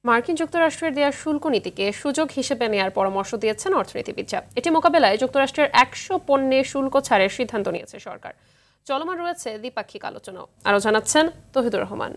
মার্কিন যুক্তরাষ্ট্রের দেয়া শুল্ক নীতিকে সুযোগ হিসেবে নেয়ার পরামর্শ দিয়েছেন অর্থনীতিবিদরা। এটি মোকাবেলায় যুক্তরাষ্ট্রের 100 পণ্যে শুল্ক ছাড়ের সিদ্ধান্ত নিয়েছে সরকার। চলমান রয়েছে দ্বিপাক্ষিক আলোচনাও। আরও জানাচ্ছেন তৌহিদুর রহমান।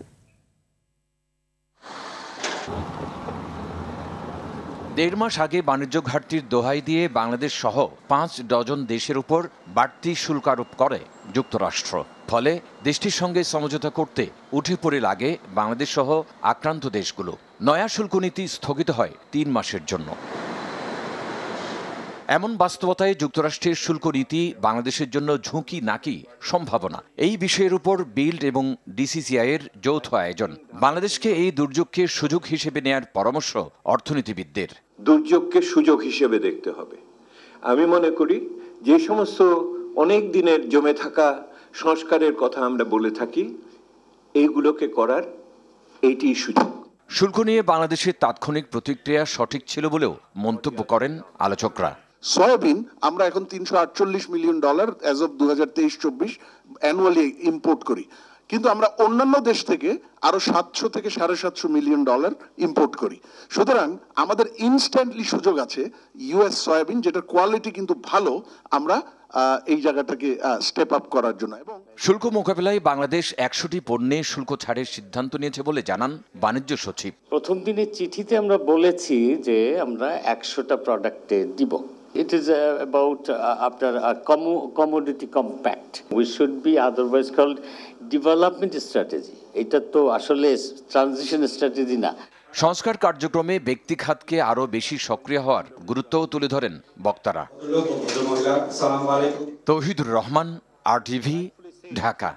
দেড় মাস আগে বাণিজ্য ঘাটতির দোহাই দিয়ে বাংলাদেশ সহ 5 ডজন দেশের উপর বাড়তি শুল্ক আরোপ করে যুক্তরাষ্ট্র। ফলে দেশটির সঙ্গে সমঝোতা করতে উঠে পড়ে লাগে বাংলাদেশ সহ আক্রান্ত দেশগুলো। নয়া শুল্ক নীতি স্থগিত হয় 3 মাসের জন্য। এমন বাস্তবতায় যুক্তরাষ্ট্রের শুল্ক নীতি বাংলাদেশের জন্য ঝুঁকি নাকি সম্ভাবনা, এই বিষয়ের উপর বিল্ড এবং ডিসিসিআই এর যৌথ আয়োজন। বাংলাদেশকে এই দুর্যোগকে সুযোগ হিসেবে নেয়ার পরামর্শ অর্থনীতিবিদদের। দুর্যোগকে সুযোগ হিসেবে দেখতে হবে। আমি মনে করি যে সমস্ত অনেক দিনের জমে থাকা সংস্কারের কথা আমরা বলে থাকি, এইগুলোকে করার এইটি সুযোগ। শুল্ক নিয়ে বাংলাদেশের তাৎক্ষণিক প্রতিক্রিয়া সঠিক ছিল বলেও মন্তব্য করেন আলোচকরা। সয়াবিন আমরা এখন $348 million as of 2023-24 annually import করি, কিন্তু আমরা অন্যান্য দেশ থেকে আরো 700 থেকে $750 মিলিয়ন ইম্পোর্ট করি। সুতরাং আমাদের ইনস্ট্যান্টলি সুযোগ আছে ইউএস সয়াবিন, যেটার কোয়ালিটি কিন্তু ভালো, আমরা এই জায়গাটাকে স্টেপ আপ করার জন্য। এবং শুল্ক মোকাবেলায় বাংলাদেশ 100টি পণ্যে শুল্ক ছাড়ের সিদ্ধান্ত নিয়েছে বলে জানান বাণিজ্য সচিব। প্রথম দিনের চিঠিতে আমরা বলেছি যে আমরা 100টা প্রোডাক্টে দিব। It is about after a commodity compact. We should be otherwise called development strategy. এটা তো আসলে ট্রানজিশন স্ট্র্যাটেজি না। সংস্কার কার্যক্রমে ব্যক্তি খাতকে আরও বেশি সক্রিয় হওয়ার গুরুত্বও তুলে ধরেন বক্তারা। তৌহিদুর রহমান, RTV, ঢাকা।